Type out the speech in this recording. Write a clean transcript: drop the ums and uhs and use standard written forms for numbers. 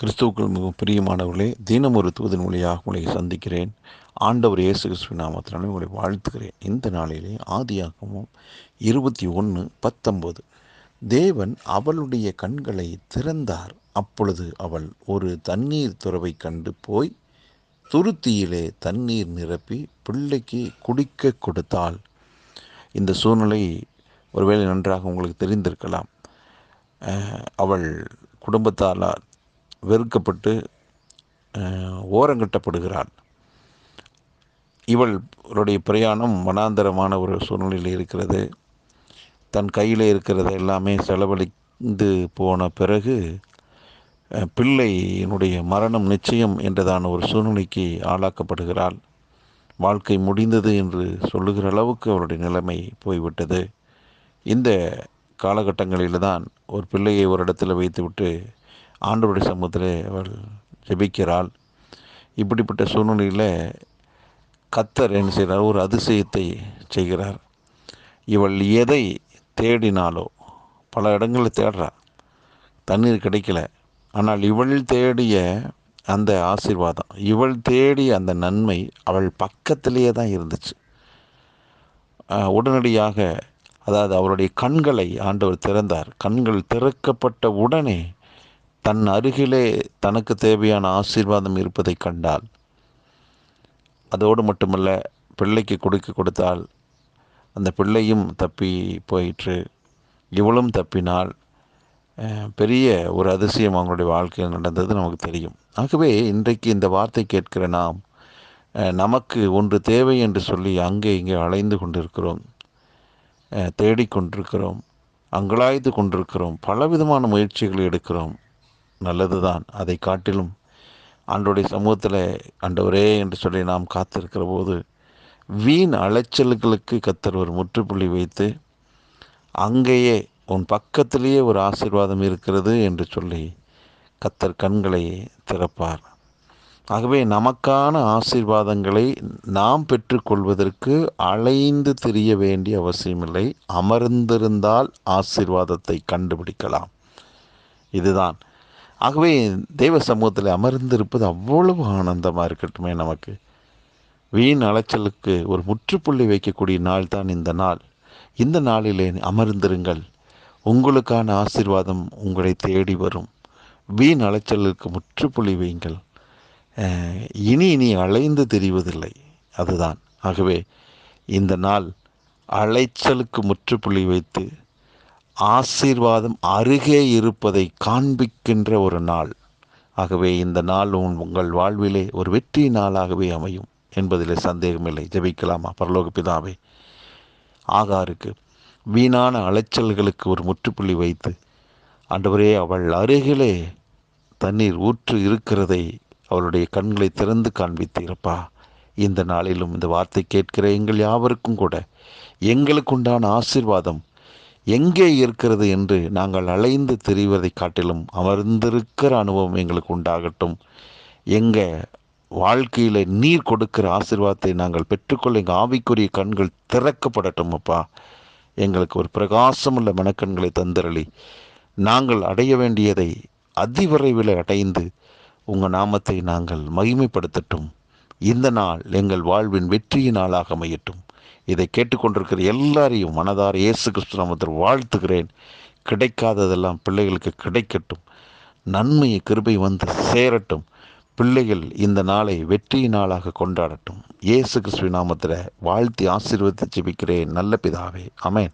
கிறிஸ்துவுக்குள் மிகவும் பிரியமானவர்களே, தினம் ஒரு தூதன் வழியாக உங்களை சந்திக்கிறேன். ஆண்டவர் இயேசு கிறிஸ்துவின் நாமத்தினாலே உங்களை வாழ்த்துகிறேன். இந்த நாளிலே ஆதியாகமம் 21:19 தேவன் அவளுடைய கண்களை திறந்தார். அப்பொழுது அவள் ஒரு தண்ணீர் துறவை கண்டு போய் துருத்தியிலே தண்ணீர் நிரப்பி பிள்ளைக்கு குடிக்க கொடுத்தாள். இந்த சூழ்நிலை ஒருவேளை நன்றாக உங்களுக்கு தெரிந்திருக்கலாம். அவள் குடும்பத்தால் வெறுக்கப்பட்டு ஓரங்கட்டப்படுகிறாள். இவளுடைய பிரயாணம் வனாந்தரமான ஒரு சூழ்நிலையில் இருக்கிறது. தன் கையில் இருக்கிறது எல்லாமே செலவழிந்து போன பிறகு பிள்ளையினுடைய மரணம் நிச்சயம் என்றதான ஒரு சூழ்நிலைக்கு ஆளாக்கப்படுகிறாள். வாழ்க்கை முடிந்தது என்று சொல்லுகிற அளவுக்கு அவருடைய நிலைமை போய்விட்டது. இந்த காலகட்டங்களில் தான் ஒரு பிள்ளையை ஒரு இடத்துல வைத்துவிட்டு ஆண்டவருடைய சமூகத்தில் அவள் ஜெபிக்கிறாள். இப்படிப்பட்ட சூழ்நிலையில் கர்த்தர் என்ன செய்கிறார்? ஒரு அதிசயத்தை செய்கிறார். இவள் எதை தேடினாலோ, பல இடங்களில் தேடுறா, தண்ணீர் கிடைக்கல. ஆனால் இவள் தேடிய அந்த ஆசீர்வாதம், இவள் தேடிய அந்த நன்மை அவள் பக்கத்திலேயே தான் இருந்துச்சு. உடனடியாக, அதாவது அவருடைய கண்களை ஆண்டவர் திறந்தார். கண்கள் திறக்கப்பட்ட உடனே தன் அருகிலே தனக்கு தேவையான ஆசீர்வாதம் இருப்பதை கண்டாள். அதோடு மட்டுமல்ல, பிள்ளைக்கு கொடுத்தால் அந்த பிள்ளையும் தப்பி போயிற்று, இவளும் தப்பினாள். பெரிய ஒரு அதிசயம் அவங்களுடைய வாழ்க்கையில் நடந்தது நமக்கு தெரியும். ஆகவே இன்றைக்கு இந்த வார்த்தை கேட்கிற நாம், நமக்கு ஒன்று தேவை என்று சொல்லி அங்கே இங்கே அலைந்து கொண்டிருக்கிறோம், தேடிக்கொண்டிருக்கிறோம், அங்கலாய்த்து கொண்டிருக்கிறோம், பலவிதமான முயற்சிகளை எடுக்கிறோம். நல்லது தான். அதை காட்டிலும் ஆண்டவருடைய சமூகத்தில் ஆண்டவரே என்று சொல்லி நாம் காத்திருக்கிற போது வீண் அலைச்சல்களுக்கு கர்த்தர் ஒரு முற்றுப்புள்ளி வைத்து, அங்கேயே உன் பக்கத்திலேயே ஒரு ஆசீர்வாதம் இருக்கிறது என்று சொல்லி கர்த்தர் கண்களை திறப்பார். ஆகவே நமக்கான ஆசீர்வாதங்களை நாம் பெற்றுக்கொள்வதற்கு அலைந்து திரிய வேண்டிய அவசியமில்லை. அமர்ந்திருந்தால் ஆசீர்வாதத்தை கண்டுபிடிக்கலாம். இதுதான். ஆகவே தெய்வ சமூகத்தில் அமர்ந்திருப்பது அவ்வளவு ஆனந்தமாக இருக்கட்டுமே நமக்கு. வீண் அலைச்சலுக்கு ஒரு முற்றுப்புள்ளி வைக்கக்கூடிய நாள் தான் இந்த நாள். இந்த நாளிலே அமர்ந்திருங்கள். உங்களுக்கான ஆசீர்வாதம் உங்களை தேடி வரும். வீண் அலைச்சலுக்கு முற்றுப்புள்ளி வையுங்கள். இனி அலைந்து தெரிவதில்லை. அதுதான். ஆகவே இந்த நாள் அலைச்சலுக்கு முற்றுப்புள்ளி வைத்து ஆசீர்வாதம் அருகே இருப்பதை காண்பிக்கின்ற ஒரு நாள். ஆகவே இந்த நாள் உங்கள் வாழ்விலே ஒரு வெற்றி நாளாகவே அமையும் என்பதிலே சந்தேகமில்லை. ஜெபிக்கலாமா? பரலோக பிதாவே, ஆகாருக்கு வீணான அலைச்சல்களுக்கு ஒரு முற்றுப்புள்ளி வைத்து, ஆண்டவரே, அவள் அருகிலே தண்ணீர் ஊற்று இருக்கிறதை அவளுடைய கண்களை திறந்து காண்பித்தீரப்பா. இந்த நாளிலும் இந்த வார்த்தை கேட்கிற எங்கள் யாவருக்கும் கூட எங்களுக்குண்டான ஆசீர்வாதம் எங்கே இருக்கிறது என்று நாங்கள் அலைந்து தெரிவதை காட்டிலும் அமர்ந்திருக்கிற அனுபவம் எங்களுக்கு உண்டாகட்டும். எங்கள் வாழ்க்கையில் நீர் கொடுக்கிற ஆசீர்வாதத்தை நாங்கள் பெற்றுக்கொள்ள எங்கள் ஆவிக்குரிய கண்கள் திறக்கப்படட்டும் அப்பா. எங்களுக்கு ஒரு பிரகாசமுள்ள மனக்கண்களை தந்தரளி நாங்கள் அடைய வேண்டியதை அதிவிரைவில் அடைந்து உங்கள் நாமத்தை நாங்கள் மகிமைப்படுத்தட்டும். இந்த நாள் எங்கள் வாழ்வின் வெற்றியின் நாளாக அமையட்டும். இதை கேட்டுக்கொண்டிருக்கிற எல்லாரையும் மனதார இயேசு கிறிஸ்து நாமத்தில் வாழ்த்துகிறேன். கிடைக்காததெல்லாம் பிள்ளைகளுக்கு கிடைக்கட்டும். நன்மை கிருபை வந்து சேரட்டும். பிள்ளைகள் இந்த நாளை வெற்றியின் நாளாக கொண்டாடட்டும். இயேசு கிறிஸ்துவின் நாமத்தில் வாழ்த்தி ஆசீர்வதித்து ஜெபிக்கிறேன் நல்ல பிதாவே. ஆமென்.